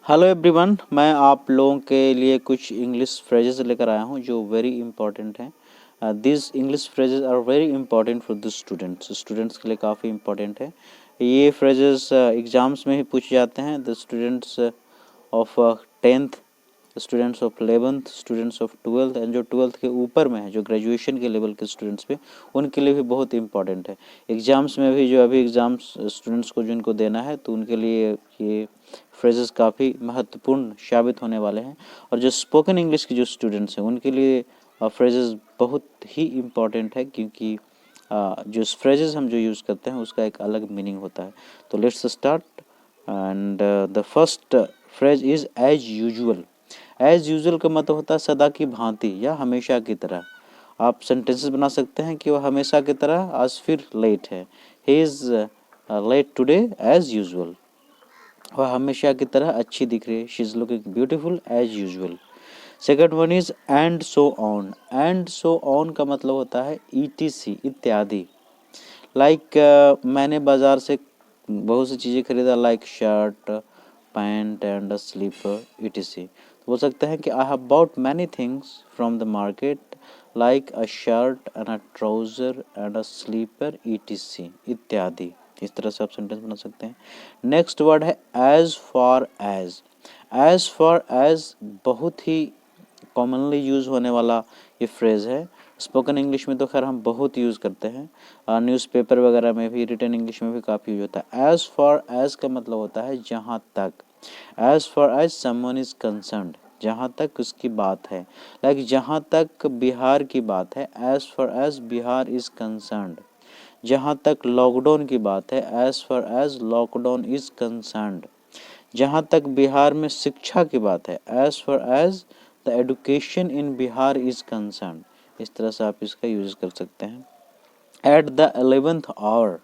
Hello everyone, मैं आप लोगों के लिए कुछ इंग्लिश फ्रेजेस लेकर आया हूं जो वेरी इंपॉर्टेंट हैं। This English phrases are very important for the students के लिए काफ़ी इंपॉर्टेंट है। ये फ्रेजेस एग्ज़ाम्स में ही पूछे जाते हैं। The students of 10th, students of 11th, students of 12th and जो 12th के ऊपर में है, जो ग्रेजुएशन के लेवल के स्टूडेंट्स पे, उनके लिए भी बहुत इंपॉर्टेंट है। एग्ज़ाम्स में भी जो अभी एग्ज़ाम्स स्टूडेंट्स को जिनको देना है तो उनके लिए ये फ्रेजेस काफ़ी महत्वपूर्ण साबित होने वाले हैं। और जो स्पोकन इंग्लिश के जो स्टूडेंट्स हैं उनके लिए फ्रेजेस बहुत ही इम्पॉर्टेंट है, क्योंकि जो फ्रेजेस हम जो यूज़ करते हैं उसका एक अलग मीनिंग होता है। तो let's start and the first phrase is as usual. As usual का मतलब होता है सदा की भांति या हमेशा की तरह। आप सेंटेंसेस बना सकते हैं कि वह हमेशा की तरह आज फिर लेट है। He is late today as usual. वह हमेशा की तरह अच्छी दिख रही है। She is looking beautiful as usual. Second one is and so on. And so on का मतलब होता है ईटीसी, इत्यादि। मैंने बाजार से बहुत सी चीज़ें खरीदा, like shirt, pant and slipper etc. तो बोल सकते हैं कि I have bought many things from the market, like a shirt and a trouser and a slipper etc, इत्यादि। इस तरह से आप सेंटेंस बना सकते हैं। नेक्स्ट वर्ड है as far as. As far as बहुत ही कॉमनली यूज़ होने वाला ये फ्रेज़ है। स्पोकन इंग्लिश में तो खैर हम बहुत यूज़ करते हैं, न्यूज़पेपर वगैरह में भी, रिटन इंग्लिश में भी काफ़ी यूज होता है। एज फॉर एज का मतलब होता है जहाँ तक। As far as someone is concerned, जहाँ तक उसकी बात है। लाइक जहाँ तक बिहार की बात है, as far as Bihar is concerned. जहाँ तक लॉकडाउन की बात है, as far as lockdown is concerned. जहाँ तक बिहार में शिक्षा की बात है, as far as the education in Bihar is concern. इस तरह से आप इसका यूज कर सकते हैं। At the 11th hour.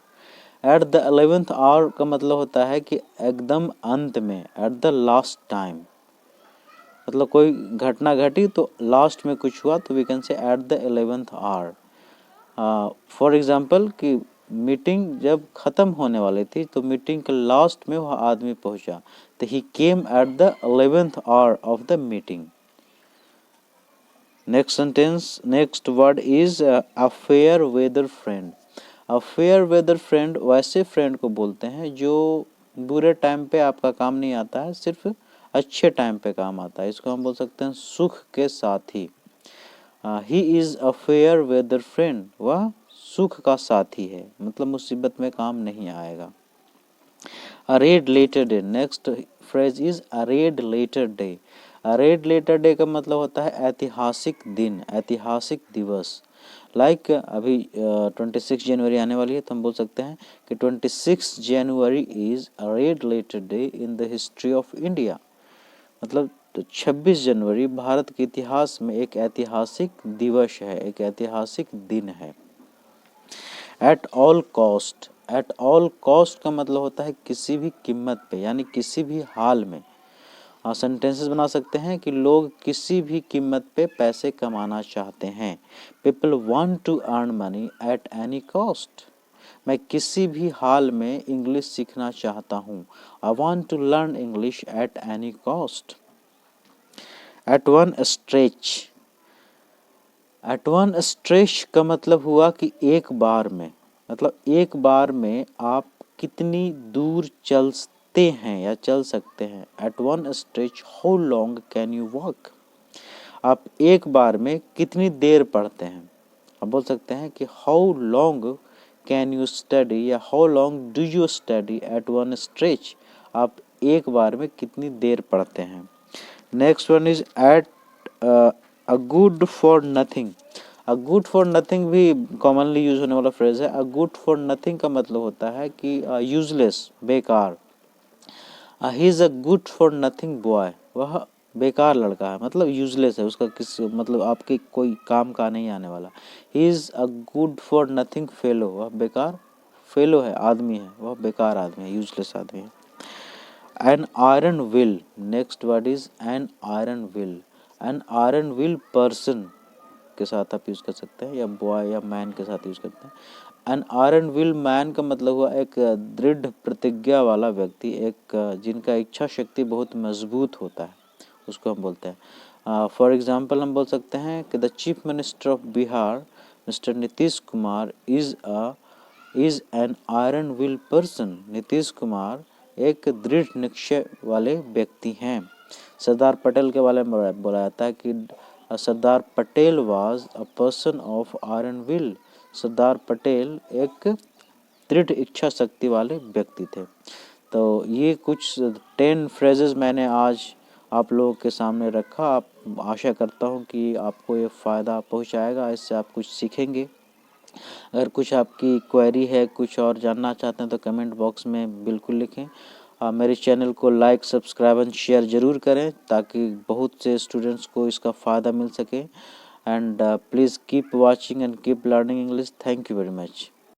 At the 11th hour का मतलब होता है कि एकदम अंत में, एट द लास्ट टाइम। मतलब कोई घटना घटी तो लास्ट में कुछ हुआ तो we can say at the 11th hour. For example कि मीटिंग जब ख़त्म होने वाली थी तो मीटिंग के लास्ट में वह आदमी पहुंचा, तो he came at the 11th hour of the meeting. Next sentence, next word is a fair weather friend. A fair weather friend वैसे फ्रेंड को बोलते हैं जो बुरे टाइम पे आपका काम नहीं आता है, सिर्फ अच्छे टाइम पे काम आता है। इसको हम बोल सकते हैं सुख के साथी। He is a fair weather friend, वह सुख का साथी है, मतलब मुसीबत में काम नहीं आएगा। A red letter day. Next phrase is a red letter day. A red letter day का मतलब होता है ऐतिहासिक दिन, ऐतिहासिक दिवस। अभी 26 जनवरी आने वाली है तो हम बोल सकते हैं कि 26 January is a red letter day in the history of India. मतलब तो 26 जनवरी भारत के इतिहास में एक ऐतिहासिक दिवस है, एक ऐतिहासिक दिन है। At all cost. At all cost का मतलब होता है किसी भी कीमत पे, यानी किसी भी हाल में। सेंटेंसेस बना सकते हैं कि लोग किसी भी कीमत पे पैसे कमाना चाहते हैं। People want to earn money at any cost. मैं किसी भी हाल में इंग्लिश सीखना चाहता हूँ। I want to learn English at any cost. At one stretch. At one stretch का मतलब हुआ कि एक बार में, मतलब एक बार में आप कितनी दूर चलते हैं या चल सकते हैं। At one stretch how long can you walk. आप एक बार में कितनी देर पढ़ते हैं। आप बोल सकते हैं कि how long can you study या how long do you study at one stretch. आप एक बार में कितनी देर पढ़ते हैं। Next one is at a good for nothing. A good for nothing भी कॉमनली यूज होने वाला फ्रेज है। अ गुड फॉर नथिंग का मतलब होता है कि यूजलेस, बेकार। He is a good for nothing boy. वह बेकार लड़का है, मतलब यूजलेस है, उसका किस मतलब आपके कोई काम का नहीं आने वाला। He is a good for nothing fellow. वह बेकार फेलो है, आदमी है, वह बेकार आदमी है, यूजलेस आदमी है। An iron will. Next word is an iron will. An iron will person के साथ आप यूज कर सकते हैं, या बॉय या मैन के साथ यूज करते हैं। एन आयरन विल मैन का मतलब हुआ एक दृढ़ प्रतिज्ञा वाला व्यक्ति, एक जिनका इच्छा शक्ति बहुत मजबूत होता है, उसको हम बोलते हैं। फॉर एग्जांपल हम बोल सकते हैं कि the chief minister of Bihar mister Nitish Kumar is an iron will person. Nitish Kumar एक दृढ़ निश्चय वाले व्यक्ति हैं। सरदार पटेल के बारे में बोला जाता है कि Sardar Patel was a person of iron will. Sardar Patel एक दृढ़ इच्छा शक्ति वाले व्यक्ति थे। तो ये कुछ 10 फ्रेजेस मैंने आज आप लोगों के सामने रखा। आप आशा करता हूँ कि आपको ये फ़ायदा पहुँचाएगा, इससे आप कुछ सीखेंगे। अगर कुछ आपकी क्वेरी है, कुछ और जानना चाहते हैं तो कमेंट बॉक्स में बिल्कुल लिखें। मेरे चैनल को लाइक, सब्सक्राइब एंड शेयर ज़रूर करें ताकि बहुत से स्टूडेंट्स को इसका फ़ायदा मिल सके। And please keep watching and keep learning English. Thank you very much.